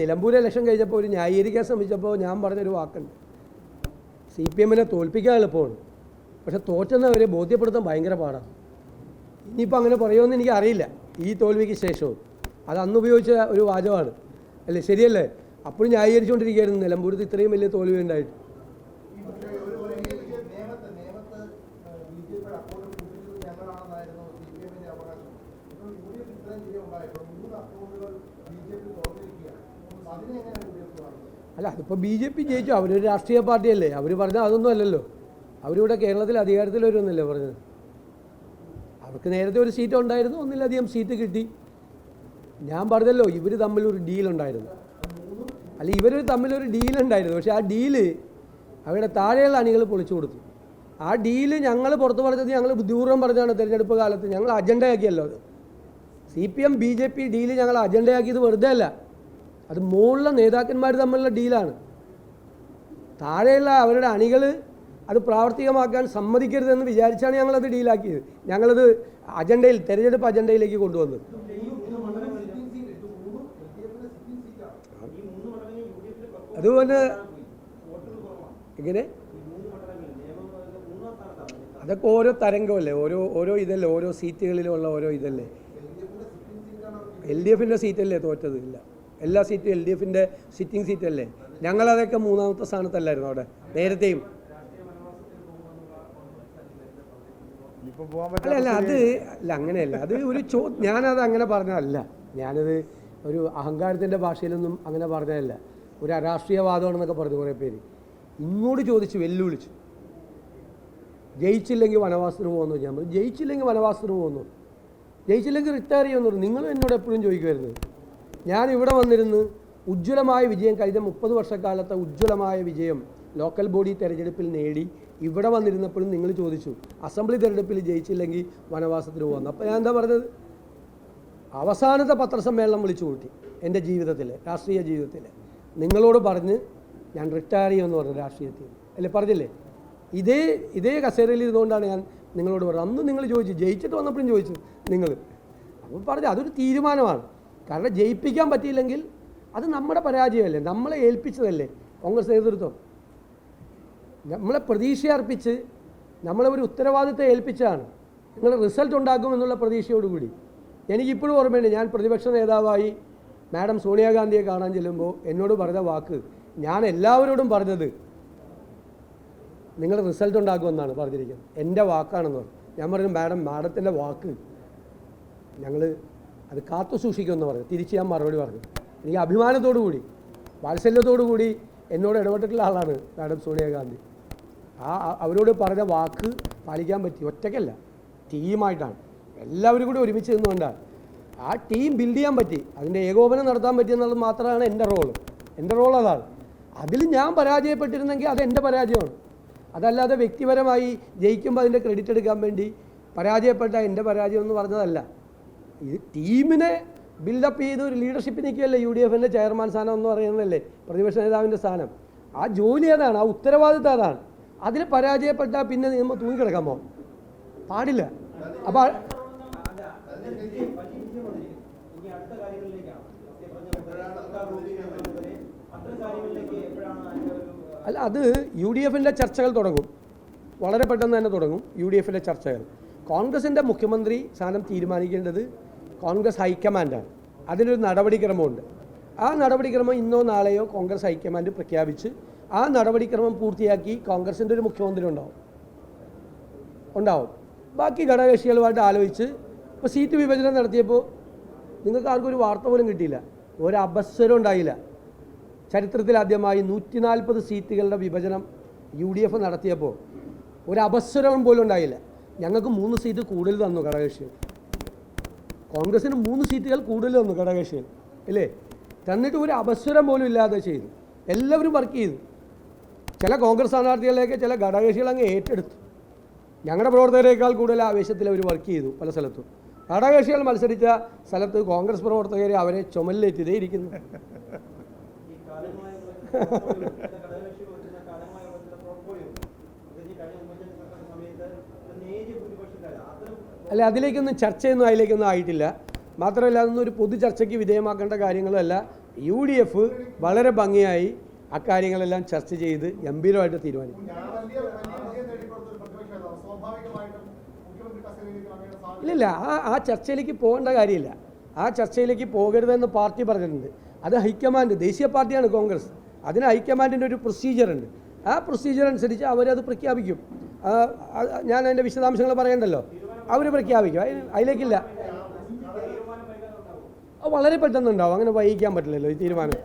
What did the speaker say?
Nilambur election കഴിഞ്ഞപ്പോൾ ഒരു ന്യായീകരിക്കാൻ ശ്രമിച്ചപ്പോൾ ഞാൻ പറഞ്ഞൊരു വാക്കുണ്ട്, CPM-നെ തോൽപ്പിക്കാൻ എളുപ്പമാണ്, പക്ഷെ തോറ്റെന്നവരെ ബോധ്യപ്പെടുത്താൻ ഭയങ്കര പാടാണ്. ഇനിയിപ്പോൾ അങ്ങനെ പറയുമെന്ന് എനിക്ക് അറിയില്ല ഈ തോൽവിക്ക് ശേഷവും. അത് അന്ന് ഉപയോഗിച്ച ഒരു വാചകമാണ് അല്ലേ, ശരിയല്ലേ? അപ്പോഴും ന്യായീകരിച്ചുകൊണ്ടിരിക്കുകയായിരുന്നു നിലമ്പൂരത്ത് ഇത്രയും വലിയ തോൽവി ഉണ്ടായിട്ട്. അല്ല, അതിപ്പോൾ BJP ജയിച്ചു, അവരൊരു രാഷ്ട്രീയ പാർട്ടിയല്ലേ, അവർ പറഞ്ഞാൽ അതൊന്നും അല്ലല്ലോ. അവരിവിടെ കേരളത്തിൽ അധികാരത്തിൽ വരുമെന്നല്ലേ പറഞ്ഞത്. അവർക്ക് നേരത്തെ ഒരു സീറ്റ് ഉണ്ടായിരുന്നു, ഒന്നിലധികം സീറ്റ് കിട്ടി. ഞാൻ പറഞ്ഞല്ലോ ഇവർ തമ്മിലൊരു ഡീലുണ്ടായിരുന്നു. അല്ല, ഇവർ തമ്മിലൊരു ഡീലുണ്ടായിരുന്നു, പക്ഷേ ആ ഡീല് അവരുടെ താഴെയുള്ള അണികൾ പൊളിച്ചു കൊടുത്തു. ആ ഡീല് ഞങ്ങൾ പുറത്ത് പറഞ്ഞത് ഞങ്ങൾ ബുദ്ധിപൂർവ്വം പറഞ്ഞാണ് തിരഞ്ഞെടുപ്പ് കാലത്ത്. ഞങ്ങൾ അജണ്ടയാക്കിയല്ലോ അത്. CPM BJP ഡീല് ഞങ്ങൾ അജണ്ടയാക്കിയത് വെറുതെ അല്ല, അത് മുകളിലെ നേതാക്കന്മാർ തമ്മിലുള്ള ഡീലാണ്. താഴെയുള്ള അവരുടെ അണികൾ അത് പ്രാവർത്തികമാക്കാൻ സമ്മതിക്കരുതെന്ന് വിചാരിച്ചാണ് ഞങ്ങളത് ഡീലാക്കിയത്. ഞങ്ങളത് അജണ്ടയിൽ, തെരഞ്ഞെടുപ്പ് അജണ്ടയിലേക്ക് കൊണ്ടുവന്നത്. അതുപോലെ എങ്ങനെ അതൊക്കെ ഓരോ തരംഗമല്ലേ, ഓരോ ഇതല്ലേ, ഓരോ സീറ്റുകളിലുള്ള ഓരോ ഇതല്ലേ. LDF-ൻ്റെ സീറ്റല്ലേ തോറ്റത്? ഇല്ല, എല്ലാ സീറ്റും LDF-ൻ്റെ സിറ്റിംഗ് സീറ്റല്ലേ. ഞങ്ങളതൊക്കെ മൂന്നാമത്തെ സ്ഥാനത്തല്ലായിരുന്നു അവിടെ നേരത്തെയും. അല്ല അത് അങ്ങനെയല്ല, അത് ഒരു ഞാനത് അങ്ങനെ പറഞ്ഞതല്ല, ഞാനത് ഒരു അഹങ്കാരത്തിൻ്റെ ഭാഷയിലൊന്നും അങ്ങനെ പറഞ്ഞതല്ല. ഒരു അരാഷ്ട്രീയവാദമാണെന്നൊക്കെ പറഞ്ഞു കുറേ പേര്. ഇങ്ങോട്ട് ചോദിച്ച് വെല്ലുവിളിച്ചു, ജയിച്ചില്ലെങ്കിൽ വനവാസത്തിന് പോകുന്നു. ഞാൻ പറഞ്ഞു ജയിച്ചില്ലെങ്കിൽ വനവാസത്തിന് പോകുന്നു, ജയിച്ചില്ലെങ്കിൽ റിട്ടയർ ചെയ്യുന്നു. നിങ്ങൾ എന്നോട് എപ്പോഴും ചോദിക്കുമായിരുന്നു. ഞാൻ ഇവിടെ വന്നിരുന്ന് ഉജ്ജ്വലമായ വിജയം, കഴിഞ്ഞ 30 വർഷക്കാലത്തെ ഉജ്ജ്വലമായ വിജയം ലോക്കൽ ബോഡി തെരഞ്ഞെടുപ്പിൽ നേടി ഇവിടെ വന്നിരുന്നപ്പോഴും നിങ്ങൾ ചോദിച്ചു അസംബ്ലി തെരഞ്ഞെടുപ്പിൽ ജയിച്ചില്ലെങ്കിൽ വനവാസത്തിന് പോകുന്നു. അപ്പോൾ ഞാൻ എന്താ പറഞ്ഞത്? അവസാനത്തെ പത്രസമ്മേളനം വിളിച്ചു കൂട്ടി എൻ്റെ ജീവിതത്തിൽ, രാഷ്ട്രീയ ജീവിതത്തിൽ. നിങ്ങളോട് പറഞ്ഞ് ഞാൻ റിട്ടയർ ചെയ്യുമെന്ന് പറഞ്ഞു രാഷ്ട്രീയത്തിൽ അല്ലേ, പറഞ്ഞില്ലേ? ഇതേ കസേരയിൽ ഇരുന്നുകൊണ്ടാണ് ഞാൻ നിങ്ങളോട് പറഞ്ഞത്. അന്ന് നിങ്ങൾ ചോദിച്ചു, ജയിച്ചിട്ട് വന്നപ്പോഴും ചോദിച്ചു നിങ്ങൾ. അപ്പോൾ പറഞ്ഞു അതൊരു തീരുമാനമാണ്. കാരണം ജയിപ്പിക്കാൻ പറ്റിയില്ലെങ്കിൽ അത് നമ്മുടെ പരാജയമല്ലേ, നമ്മളെ ഏൽപ്പിച്ചതല്ലേ കോൺഗ്രസ് നേതൃത്വം. നമ്മളെ പ്രതീക്ഷ അർപ്പിച്ച് നമ്മളെ ഒരു ഉത്തരവാദിത്തം ഏൽപ്പിച്ചാണ്. നിങ്ങൾ റിസൾട്ട് ഉണ്ടാക്കുമെന്നുള്ള പ്രതീക്ഷയോടുകൂടി. എനിക്കിപ്പോഴും ഓർമ്മയുണ്ട്, ഞാൻ പ്രതിപക്ഷ നേതാവായി മാഡം സോണിയാഗാന്ധിയെ കാണാൻ ചെല്ലുമ്പോൾ എന്നോട് പറഞ്ഞ വാക്ക്, ഞാൻ എല്ലാവരോടും പറഞ്ഞത് നിങ്ങൾ റിസൾട്ട് ഉണ്ടാക്കുമെന്നാണ് പറഞ്ഞിരിക്കുന്നത്, എൻ്റെ വാക്കാണെന്ന് പറഞ്ഞു. ഞാൻ പറഞ്ഞു മാഡത്തിൻ്റെ വാക്ക് ഞങ്ങൾ അത് കാത്തു സൂക്ഷിക്കുമെന്ന് പറഞ്ഞു. തിരിച്ച് ഞാൻ മറുപടി പറഞ്ഞു. എനിക്ക് അഭിമാനത്തോടു കൂടി, വാത്സല്യത്തോടു കൂടി എന്നോട് ഇടപെട്ടിട്ടുള്ള ആളാണ് മാഡം സോണിയാഗാന്ധി. അവരോട് പറഞ്ഞ വാക്ക് പാലിക്കാൻ പറ്റി. ഒറ്റയ്ക്കല്ല, ടീമായിട്ടാണ്, എല്ലാവരും കൂടി ഒരുമിച്ച് നിന്നുകൊണ്ടാണ് ആ ടീം ബിൽഡ് ചെയ്യാൻ പറ്റി. അതിൻ്റെ ഏകോപനം നടത്താൻ പറ്റിയെന്നുള്ളത് മാത്രമാണ് എൻ്റെ റോൾ അതാണ്. അതിൽ ഞാൻ പരാജയപ്പെട്ടിരുന്നെങ്കിൽ അത് എൻ്റെ പരാജയമാണ്. അതല്ലാതെ വ്യക്തിപരമായി ജയിക്കുമ്പോൾ അതിൻ്റെ ക്രെഡിറ്റ് എടുക്കാൻ വേണ്ടി പരാജയപ്പെട്ട എൻ്റെ പരാജയം എന്ന് പറഞ്ഞതല്ല. ഇത് ടീമിനെ ബിൽഡപ്പ് ചെയ്ത് ഒരു ലീഡർഷിപ്പ് നിൽക്കുകയല്ലേ UDF-ൻ്റെ ചെയർമാൻ സ്ഥാനം എന്ന് പറയുന്നതല്ലേ പ്രതിപക്ഷ നേതാവിൻ്റെ സ്ഥാനം. ആ ജോലി അതാണ്, ആ ഉത്തരവാദിത്തം അതാണ്. അതിൽ പരാജയപ്പെട്ടാൽ പിന്നെ നമ്മൾ തൂങ്ങിക്കിടക്കാമോ? പാടില്ല. അപ്പോൾ അല്ല, അത് UDF-ൻ്റെ ചർച്ചകൾ തുടങ്ങും, വളരെ പെട്ടെന്ന് തന്നെ തുടങ്ങും UDF-ൻ്റെ ചർച്ചകൾ. കോൺഗ്രസിൻ്റെ മുഖ്യമന്ത്രി സ്ഥാനം തീരുമാനിക്കേണ്ടത് കോൺഗ്രസ് ഹൈക്കമാൻഡാണ്. അതിനൊരു നടപടിക്രമമുണ്ട്. ആ നടപടിക്രമം ഇന്നോ നാളെയോ കോൺഗ്രസ് ഹൈക്കമാൻഡ് പ്രഖ്യാപിച്ച് ആ നടപടിക്രമം പൂർത്തിയാക്കി കോൺഗ്രസിൻ്റെ ഒരു മുഖ്യമന്ത്രി ഉണ്ടാവും. ബാക്കി ഘടകകക്ഷികളുമായിട്ട് ആലോചിച്ച് ഇപ്പോൾ സീറ്റ് വിഭജനം നടത്തിയപ്പോൾ നിങ്ങൾക്ക് ആർക്കും ഒരു വാർത്ത പോലും കിട്ടിയില്ല, ഒരു അപസ്വരം ഉണ്ടായില്ല. ചരിത്രത്തിലാദ്യമായി 140 സീറ്റുകളുടെ വിഭജനം UDF നടത്തിയപ്പോൾ ഒരു അപസ്വരം പോലും ഉണ്ടായില്ല. ഞങ്ങൾക്ക് 3 സീറ്റ് കൂടുതൽ തന്നു ഘടകകക്ഷികൾ, കോൺഗ്രസിന് 3 സീറ്റുകൾ കൂടുതൽ തന്നു ഘടകകക്ഷികൾ അല്ലേ. തന്നിട്ട് ഒരു അപസ്വരം പോലും ഇല്ലാതെ ചെയ്തു. എല്ലാവരും വർക്ക് ചെയ്തു. ചില കോൺഗ്രസ് സ്ഥാനാർത്ഥികളിലേക്ക് ചില ഘടകകക്ഷികൾ അങ്ങ് ഏറ്റെടുത്തു. ഞങ്ങളുടെ പ്രവർത്തകരെക്കാൾ കൂടുതൽ ആവേശത്തിൽ അവർ വർക്ക് ചെയ്തു പല സ്ഥലത്തും. ഘടകകക്ഷികൾ മത്സരിച്ച സ്ഥലത്ത് കോൺഗ്രസ് പ്രവർത്തകരെ അവരെ ചുമലിലേറ്റിതേ ഇരിക്കുന്നു. അല്ല, അതിലേക്കൊന്നും ചർച്ചയൊന്നും അതിലേക്കൊന്നും ആയിട്ടില്ല. മാത്രമല്ല അതൊന്നും ഒരു പൊതു ചർച്ചയ്ക്ക് വിധേയമാക്കേണ്ട കാര്യങ്ങളല്ല. UDF വളരെ ഭംഗിയായി അക്കാര്യങ്ങളെല്ലാം ചർച്ച ചെയ്ത് ഗംഭീരമായിട്ട് തീരുമാനിക്കും. ഇല്ലില്ല, ആ ചർച്ചയിലേക്ക് പോകേണ്ട കാര്യമില്ല. ആ ചർച്ചയിലേക്ക് പോകരുതെന്ന് പാർട്ടി പറഞ്ഞിട്ടുണ്ട്. അത് ഹൈക്കമാൻഡ്, ദേശീയ പാർട്ടിയാണ് കോൺഗ്രസ്, അതിന് ഹൈക്കമാൻഡിൻ്റെ ഒരു പ്രൊസീജിയറുണ്ട്. ആ പ്രൊസീജിയർ അനുസരിച്ച് അവരത് പ്രഖ്യാപിക്കും. ഞാൻ അതിൻ്റെ വിശദാംശങ്ങൾ പറയണ്ടല്ലോ, അവർ പ്രഖ്യാപിക്കും. അതിലേക്കില്ല, വളരെ പെട്ടെന്നുണ്ടാവും. അങ്ങനെ വൈകിക്കാൻ പറ്റില്ലല്ലോ ഈ തീരുമാനം.